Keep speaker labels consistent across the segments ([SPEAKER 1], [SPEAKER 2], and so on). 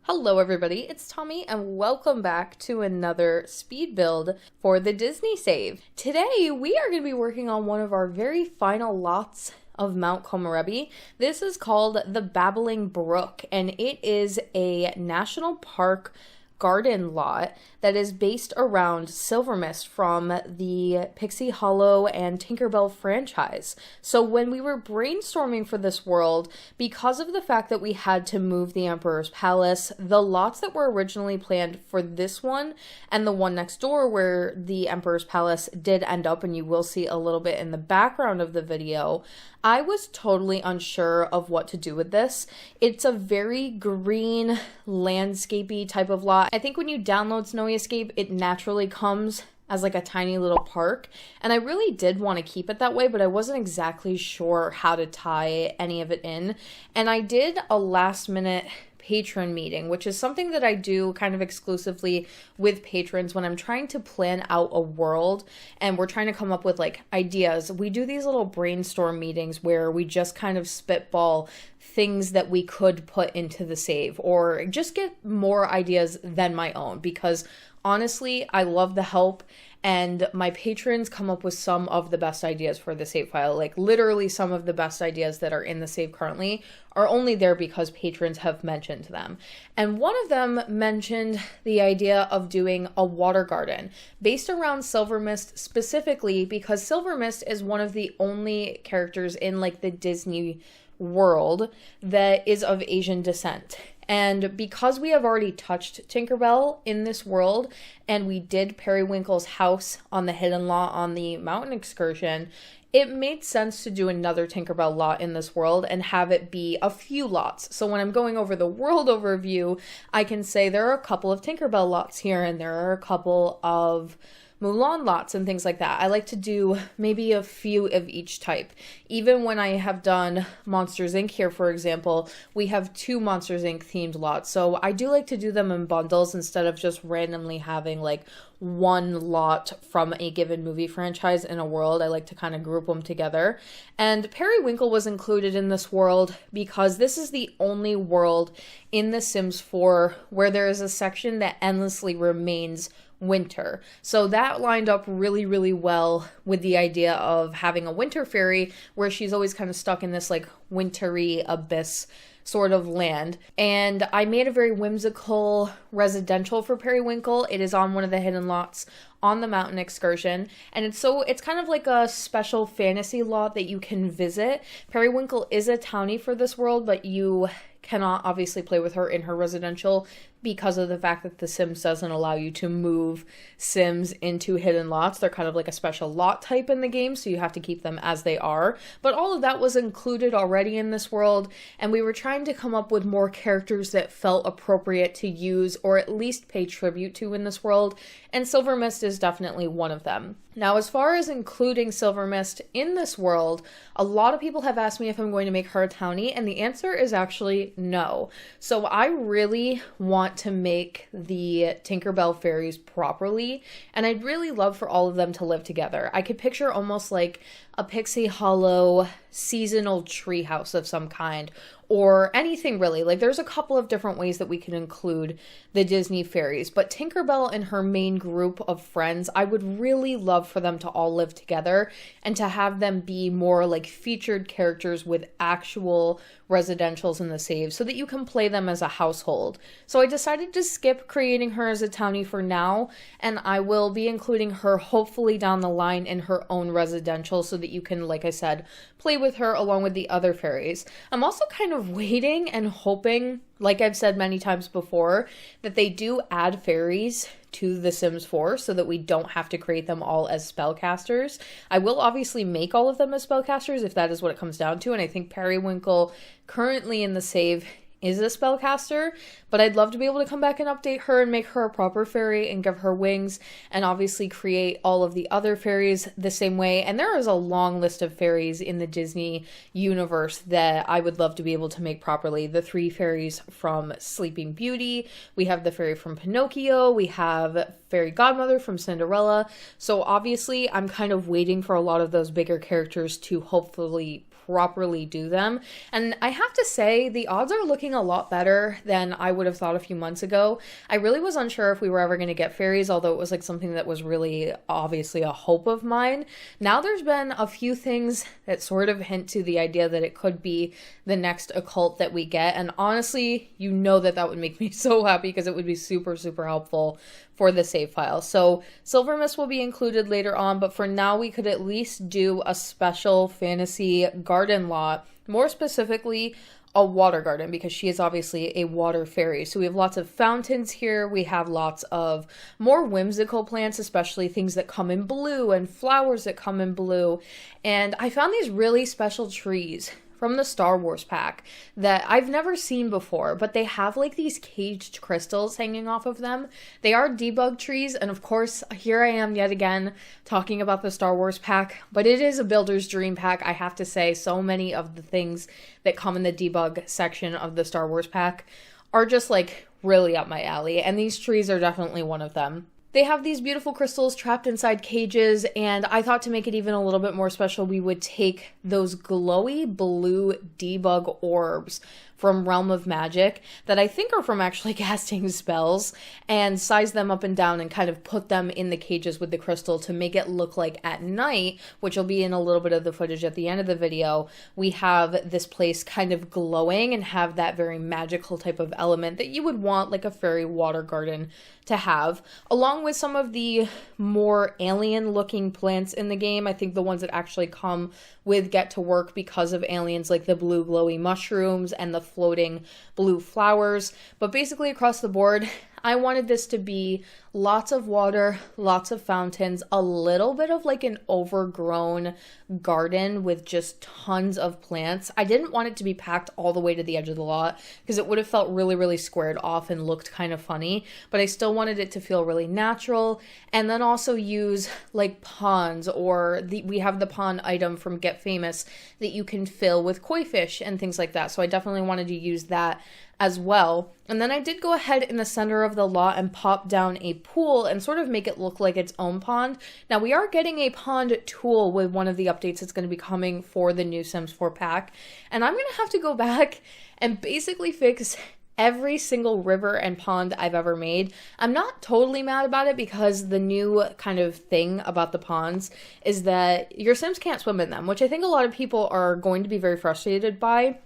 [SPEAKER 1] Hello everybody, it's Tommy and welcome back to another speed build for the Disney save. Today we are going to be working on one of our very final lots of Mount Komorebi. This is called the Babbling Brook and it is a national park garden lot that is based around Silvermist from the Pixie Hollow and Tinkerbell franchise. So when we were brainstorming for this world, because of the fact that we had to move the Emperor's Palace, the lots that were originally planned for this one and the one next door where the Emperor's Palace did end up, and you will see a little bit in the background of the video, I was totally unsure of what to do with this. It's a very green, landscapey type of lot. I think when you download Snowy Escape, it naturally comes as like a tiny little park, and I really did want to keep it that way, but I wasn't exactly sure how to tie any of it in. And I did a last minute patron meeting, which is something that I do kind of exclusively with patrons when I'm trying to plan out a world and we're trying to come up with like ideas. We do these little brainstorm meetings where we just kind of spitball things that we could put into the save or just get more ideas than my own, because honestly, I love the help and my patrons come up with some of the best ideas for the save file. Like literally some of the best ideas that are in the save currently are only there because patrons have mentioned them. And one of them mentioned the idea of doing a water garden based around Silvermist, specifically because Silvermist is one of the only characters in like the Disney world that is of Asian descent. And because we have already touched Tinkerbell in this world, and we did Periwinkle's house on the hidden lot on the mountain excursion, it made sense to do another Tinkerbell lot in this world and have it be a few lots. So when I'm going over the world overview, I can say there are a couple of Tinkerbell lots here, and there are a couple of Mulan lots and things like that. I like to do maybe a few of each type. Even when I have done Monsters Inc. here, for example, we have 2 Monsters Inc. themed lots. So I do like to do them in bundles instead of just randomly having like one lot from a given movie franchise in a world. I like to kind of group them together. And Periwinkle was included in this world because this is the only world in The Sims 4 where there is a section that endlessly remains winter. So that lined up really, really well with the idea of having a winter fairy where she's always kind of stuck in this like wintry abyss sort of land. And I made a very whimsical residential for Periwinkle. It is on one of the hidden lots on the mountain excursion, and it's kind of like a special fantasy lot that you can visit. Periwinkle is a townie for this world, but you cannot obviously play with her in her residential because of the fact that The Sims doesn't allow you to move Sims into hidden lots. They're kind of like a special lot type in the game, so you have to keep them as they are. But all of that was included already in this world, and we were trying to come up with more characters that felt appropriate to use or at least pay tribute to in this world, and Silvermist is definitely one of them. Now, as far as including Silvermist in this world, a lot of people have asked me if I'm going to make her a townie, and the answer is actually no. So I really want to make the Tinkerbell fairies properly, and I'd really love for all of them to live together. I could picture almost like a Pixie Hollow seasonal treehouse of some kind, or anything really. Like there's a couple of different ways that we can include the Disney fairies, but Tinkerbell and her main group of friends, I would really love for them to all live together and to have them be more like featured characters with actual residentials in the save so that you can play them as a household. So I decided to skip creating her as a townie for now, and I will be including her hopefully down the line in her own residential so that you can, like I said, play with her along with the other fairies. I'm also kind of waiting and hoping, like I've said many times before, that they do add fairies to The Sims 4 so that we don't have to create them all as spellcasters. I will obviously make all of them as spellcasters if that is what it comes down to, and I think Periwinkle currently in the save is a spellcaster, but I'd love to be able to come back and update her and make her a proper fairy and give her wings, and obviously create all of the other fairies the same way. And there is a long list of fairies in the Disney universe that I would love to be able to make properly. The 3 fairies from Sleeping Beauty, we have the fairy from Pinocchio, we have fairy godmother from Cinderella. So obviously I'm kind of waiting for a lot of those bigger characters to hopefully properly do them. And I have to say, the odds are looking a lot better than I would have thought a few months ago. I really was unsure if we were ever going to get fairies, although it was like something that was really obviously a hope of mine. Now there's been a few things that sort of hint to the idea that it could be the next occult that we get. And honestly, you know that would make me so happy because it would be super, super helpful for the save file. So Silvermist will be included later on, but for now we could at least do a special fantasy garden lot, more specifically a water garden, because she is obviously a water fairy. So we have lots of fountains here. We have lots of more whimsical plants, especially things that come in blue and flowers that come in blue. And I found these really special trees from the Star Wars pack that I've never seen before, but they have like these caged crystals hanging off of them. They are debug trees, and of course, here I am yet again talking about the Star Wars pack, but it is a builder's dream pack. I have to say, so many of the things that come in the debug section of the Star Wars pack are just like really up my alley, and these trees are definitely one of them. They have these beautiful crystals trapped inside cages, and I thought to make it even a little bit more special, we would take those glowy blue debug orbs from Realm of Magic that I think are from actually casting spells, and size them up and down and kind of put them in the cages with the crystal to make it look like at night, which will be in a little bit of the footage at the end of the video, we have this place kind of glowing and have that very magical type of element that you would want like a fairy water garden to have, along with some of the more alien looking plants in the game. I think the ones that actually come with Get to Work because of aliens, like the blue glowy mushrooms and the floating blue flowers. But basically across the board, I wanted this to be lots of water, lots of fountains, a little bit of like an overgrown garden with just tons of plants. I didn't want it to be packed all the way to the edge of the lot because it would have felt really, really squared off and looked kind of funny, but I still wanted it to feel really natural. And then also use like ponds, or we have the pond item from Get Famous that you can fill with koi fish and things like that. So I definitely wanted to use that as well. And then I did go ahead in the center of the lot and pop down a pool and sort of make it look like its own pond. Now we are getting a pond tool with one of the updates that's going to be coming for the new Sims 4 pack. And I'm going to have to go back and basically fix every single river and pond I've ever made. I'm not totally mad about it because the new kind of thing about the ponds is that your Sims can't swim in them, which I think a lot of people are going to be very frustrated by.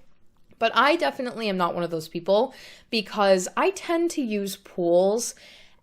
[SPEAKER 1] But I definitely am not one of those people because I tend to use pools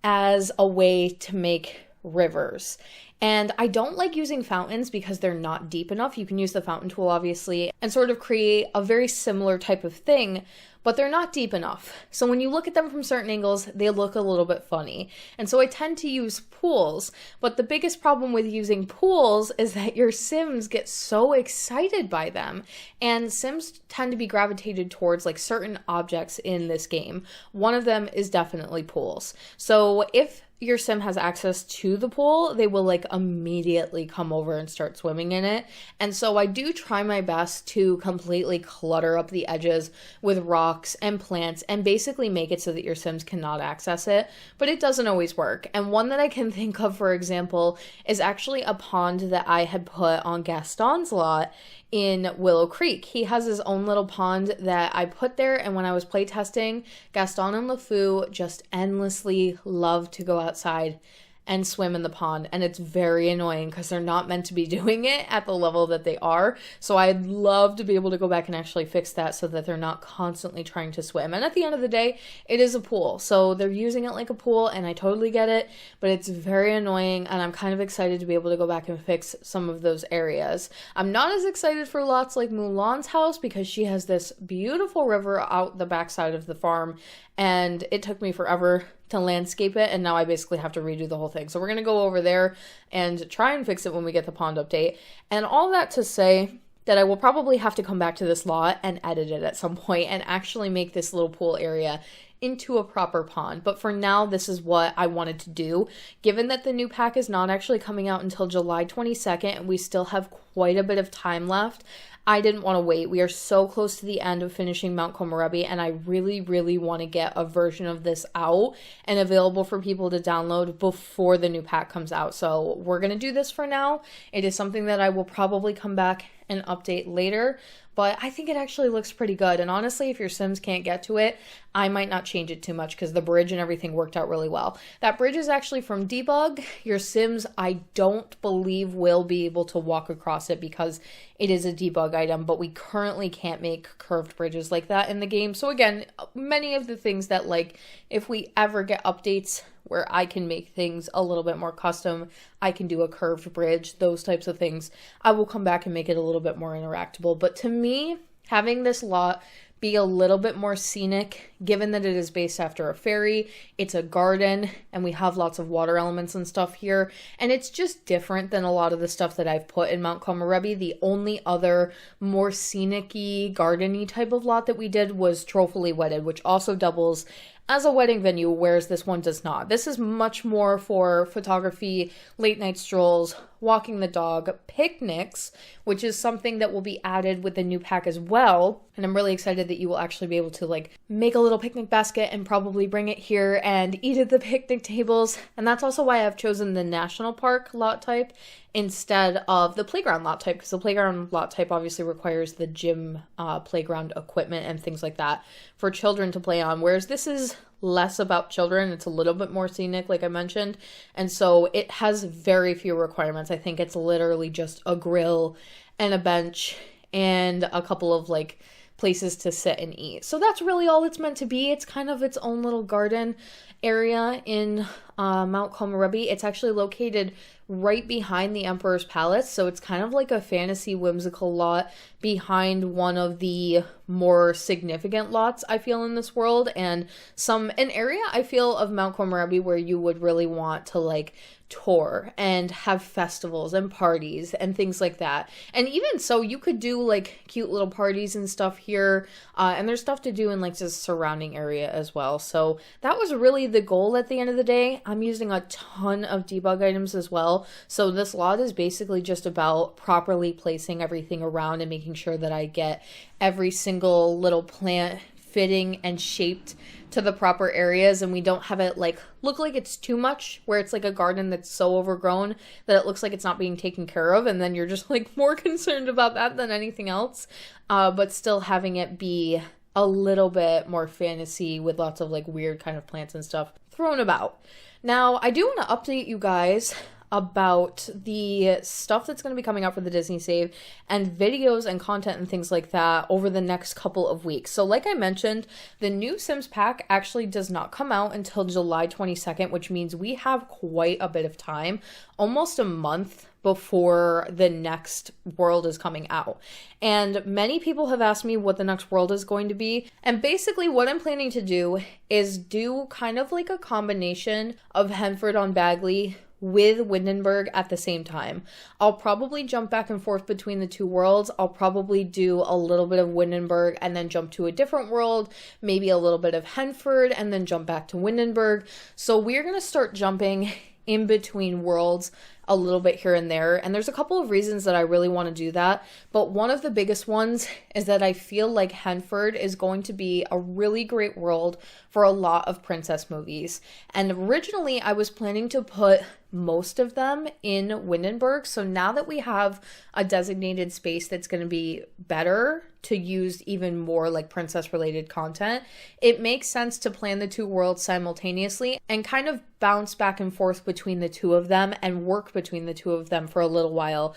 [SPEAKER 1] as a way to make rivers. And I don't like using fountains because they're not deep enough. You can use the fountain tool, obviously, and sort of create a very similar type of thing, but they're not deep enough. So when you look at them from certain angles, they look a little bit funny. And so I tend to use pools, but the biggest problem with using pools is that your Sims get so excited by them. And Sims tend to be gravitated towards like certain objects in this game. One of them is definitely pools. So if your Sim has access to the pool, they will like immediately come over and start swimming in it. And so I do try my best to completely clutter up the edges with rocks and plants and basically make it so that your Sims cannot access it, but it doesn't always work. And one that I can think of, for example, is actually a pond that I had put on Gaston's lot in Willow Creek. He has his own little pond that I put there, and when I was playtesting, Gaston and LeFou just endlessly love to go outside and swim in the pond, and it's very annoying because they're not meant to be doing it at the level that they are. So I'd love to be able to go back and actually fix that so that they're not constantly trying to swim. And at the end of the day, it is a pool, so they're using it like a pool, and I totally get it, but it's very annoying, and I'm kind of excited to be able to go back and fix some of those areas. I'm not as excited for lots like Mulan's house because she has this beautiful river out the backside of the farm, and it took me forever to landscape it, and now I basically have to redo the whole thing. So we're going to go over there and try and fix it when we get the pond update. And all that to say that I will probably have to come back to this lot and edit it at some point and actually make this little pool area into a proper pond. But for now, this is what I wanted to do. Given that the new pack is not actually coming out until July 22nd, and we still have quite a bit of time left, I didn't want to wait. We are so close to the end of finishing Mount Komorebi, and I really, really want to get a version of this out and available for people to download before the new pack comes out. So we're going to do this for now. It is something that I will probably come back an update later, but I think it actually looks pretty good. And honestly, if your Sims can't get to it, I might not change it too much because the bridge and everything worked out really well. That bridge is actually from Debug. Your Sims, I don't believe, will be able to walk across it because it is a debug item, but we currently can't make curved bridges like that in the game. So again, many of the things that, like, if we ever get updates where I can make things a little bit more custom, I can do a curved bridge, those types of things, I will come back and make it a little bit more interactable. But to me, having this lot be a little bit more scenic, given that it is based after a fairy, it's a garden, and we have lots of water elements and stuff here, and it's just different than a lot of the stuff that I've put in Mount Komorebi. The only other more scenic-y, garden-y type of lot that we did was Trophy Wedded, which also doubles as a wedding venue, whereas this one does not. This is much more for photography, late night strolls, walking the dog, picnics, which is something that will be added with the new pack as well. And I'm really excited that you will actually be able to, like, make a little picnic basket and probably bring it here and eat at the picnic tables. And that's also why I've chosen the national park lot type instead of the playground lot type, because the playground lot type obviously requires the gym playground equipment and things like that for children to play on, whereas this is less about children. It's a little bit more scenic, like I mentioned, and so it has very few requirements. I think it's literally just a grill and a bench and a couple of, like, places to sit and eat. So that's really all it's meant to be. It's kind of its own little garden area in Mount Komorebi. It's actually located right behind the Emperor's Palace, so it's kind of like a fantasy whimsical lot behind one of the more significant lots I feel in this world, and an area I feel of Mount Komorebi where you would really want to, like, tour and have festivals and parties and things like that. And even so, you could do, like, cute little parties and stuff here, and there's stuff to do in, like, the surrounding area as well. So that was really the goal at the end of the day. I'm using a ton of debug items as well, so this lot is basically just about properly placing everything around and making sure that I get every single little plant fitting and shaped to the proper areas, and we don't have it, like, look like it's too much, where it's like a garden that's so overgrown that it looks like it's not being taken care of, and then you're just, like, more concerned about that than anything else, but still having it be a little bit more fantasy with lots of, like, weird kind of plants and stuff thrown about. Now, I do want to update you guys about the stuff that's going to be coming out for the Disney Save and videos and content and things like that over the next couple of weeks. So like I mentioned, the new Sims pack actually does not come out until July 22nd, which means we have quite a bit of time, almost a month before the next world is coming out. And many people have asked me what the next world is going to be. And basically what I'm planning to do is do kind of like a combination of Henford on Bagley with Windenburg at the same time. I'll probably jump back and forth between the two worlds. I'll probably do a little bit of Windenburg and then jump to a different world, maybe a little bit of Henford and then jump back to Windenburg. So we're going to start jumping in between worlds a little bit here and there, and there's a couple of reasons that I really want to do that, but one of the biggest ones is that I feel like Henford is going to be a really great world for a lot of princess movies, and originally I was planning to put most of them in Windenburg, so now that we have a designated space that's going to be better to use even more like princess related content, it makes sense to plan the two worlds simultaneously and kind of bounce back and forth between the two of them and work between the two of them for a little while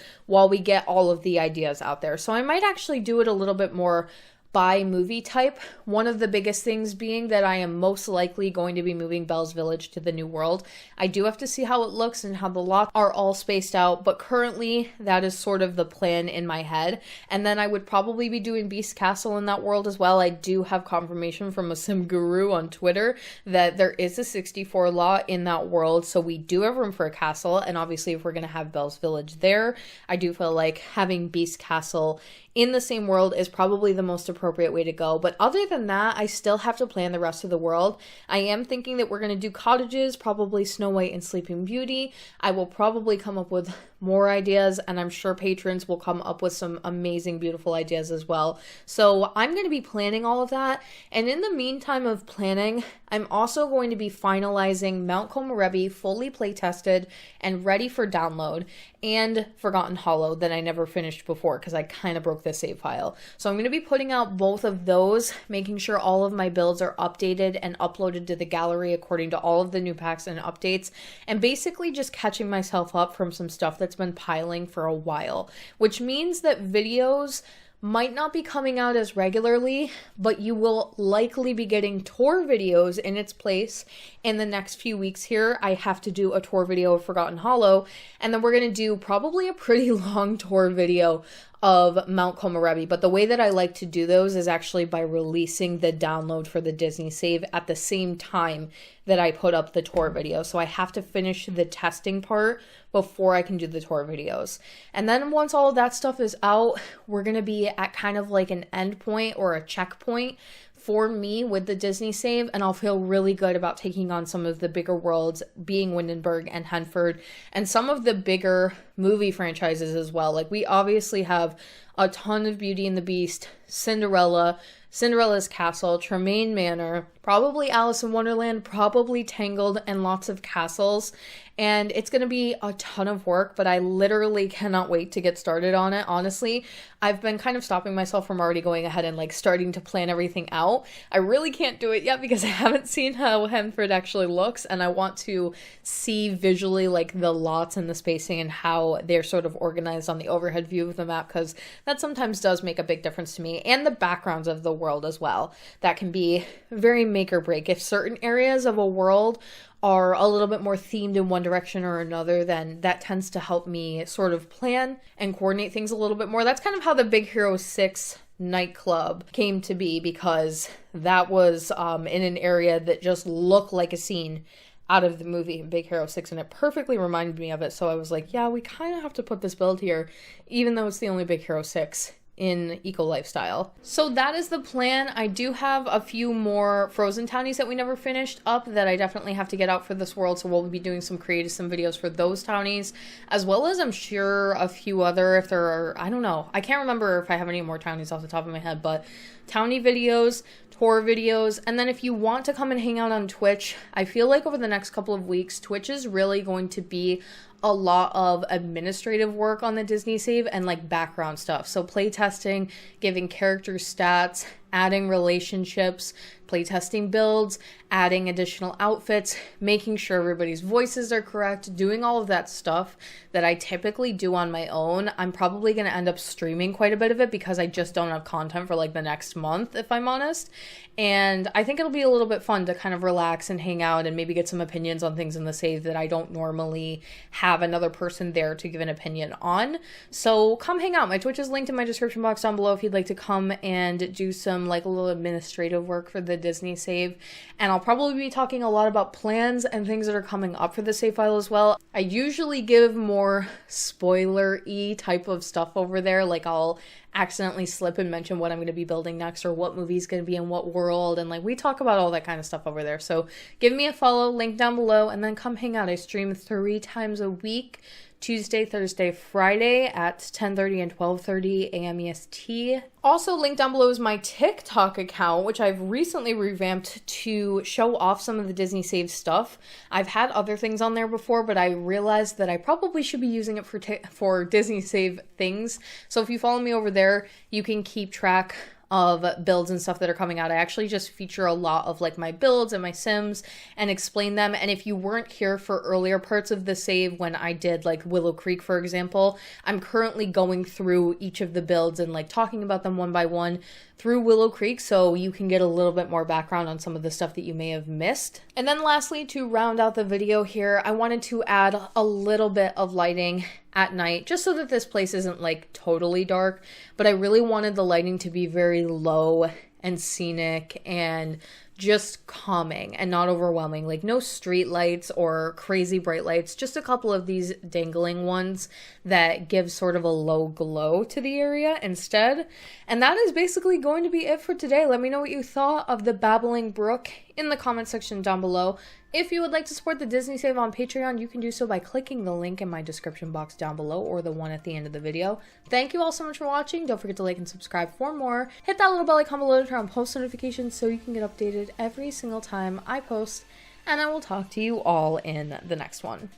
[SPEAKER 1] we get all of the ideas out there. So I might actually do it a little bit more by movie type. One of the biggest things being that I am most likely going to be moving Belle's Village to the new world. I do have to see how it looks and how the lots are all spaced out, but currently that is sort of the plan in my head. And then I would probably be doing Beast Castle in that world as well. I do have confirmation from a sim guru on Twitter that there is a 64 lot in that world, so we do have room for a castle, and obviously if we're going to have Belle's Village there, I do feel like having Beast Castle in the same world is probably the most appropriate appropriate way to go. But other than that, I still have to plan the rest of the world. I am thinking that we're going to do cottages, probably Snow White and Sleeping Beauty. I will probably come up with more ideas, and I'm sure patrons will come up with some amazing, beautiful ideas as well. So I'm going to be planning all of that. And in the meantime of planning, I'm also going to be finalizing Mount Komorebi, fully playtested and ready for download, and Forgotten Hollow that I never finished before because I kind of broke the save file. So I'm going to be putting out both of those, making sure all of my builds are updated and uploaded to the gallery according to all of the new packs and updates, and basically just catching myself up from some stuff that's been piling for a while, which means that videos might not be coming out as regularly, but you will likely be getting tour videos in its place in the next few weeks here. I have to do a tour video of Forgotten Hollow, and then we're going to do probably a pretty long tour video of Mount Komorebi. But the way that I like to do those is actually by releasing the download for the Disney save at the same time that I put up the tour video. So I have to finish the testing part before I can do the tour videos. And then once all of that stuff is out, we're going to be at kind of like an end point or a checkpoint for me with the Disney save, and I'll feel really good about taking on some of the bigger worlds, being Windenburg and Henford, and some of the bigger movie franchises as well. Like, we obviously have a ton of Beauty and the Beast, Cinderella's Castle, Tremaine Manor, probably Alice in Wonderland, probably Tangled, and lots of castles. And it's going to be a ton of work, but I literally cannot wait to get started on it. Honestly, I've been kind of stopping myself from already going ahead and like starting to plan everything out. I really can't do it yet because I haven't seen how Henford actually looks, and I want to see visually like the lots and the spacing and how they're sort of organized on the overhead view of the map, because that sometimes does make a big difference to me, and the backgrounds of the world as well. That can be very make or break. If certain areas of a world are a little bit more themed in one direction or another, then that tends to help me sort of plan and coordinate things a little bit more. That's kind of how the Big Hero 6 nightclub came to be, because that was in an area that just looked like a scene out of the movie Big Hero 6, and it perfectly reminded me of it. So I was like, yeah, we kind of have to put this build here, even though it's the only Big Hero 6 in Eco Lifestyle. So that is the plan. I do have a few more Frozen townies that we never finished up that I definitely have to get out for this world, so we'll be doing some creative sim videos for those townies, as well as I'm sure a few other, if there are, I don't know, I can't remember if I have any more townies off the top of my head, but townie videos, tour videos, and then if you want to come and hang out on Twitch, I feel like over the next couple of weeks, Twitch is really going to be a lot of administrative work on the Disney save and like background stuff. So playtesting, giving characters stats, adding relationships, playtesting builds, adding additional outfits, making sure everybody's voices are correct, doing all of that stuff that I typically do on my own. I'm probably going to end up streaming quite a bit of it because I just don't have content for like the next month, if I'm honest. And I think it'll be a little bit fun to kind of relax and hang out and maybe get some opinions on things in the save that I don't normally have another person there to give an opinion on. So come hang out. My Twitch is linked in my description box down below if you'd like to come and do some like a little administrative work for the Disney save. And I'll probably be talking a lot about plans and things that are coming up for the save file as well. I usually give more spoiler-y type of stuff over there, like I'll accidentally slip and mention what I'm going to be building next or what movie's going to be in what world, and like we talk about all that kind of stuff over there. So give me a follow, link down below, and then come hang out. I stream 3 times a week, Tuesday, Thursday, Friday at 10:30 and 12:30 a.m. EST. Also linked down below is my TikTok account, which I've recently revamped to show off some of the Disney Save stuff. I've had other things on there before, but I realized that I probably should be using it for Disney Save things. So if you follow me over there, you can keep track of builds and stuff that are coming out. I actually just feature a lot of like my builds and my sims and explain them. And if you weren't here for earlier parts of the save when I did like Willow Creek, for example, I'm currently going through each of the builds and like talking about them one by one through Willow Creek, so you can get a little bit more background on some of the stuff that you may have missed. And then lastly, to round out the video here, I wanted to add a little bit of lighting at night, just so that this place isn't like totally dark, but I really wanted the lighting to be very low and scenic and just calming and not overwhelming. Like no street lights or crazy bright lights, just a couple of these dangling ones that give sort of a low glow to the area instead. And that is basically going to be it for today. Let me know what you thought of the Babbling Brook in the comment section down below. If you would like to support the Disney Save on Patreon, you can do so by clicking the link in my description box down below or the one at the end of the video. Thank you all so much for watching. Don't forget to like and subscribe for more. Hit that little bell icon below to turn on post notifications so you can get updated every single time I post. And I will talk to you all in the next one.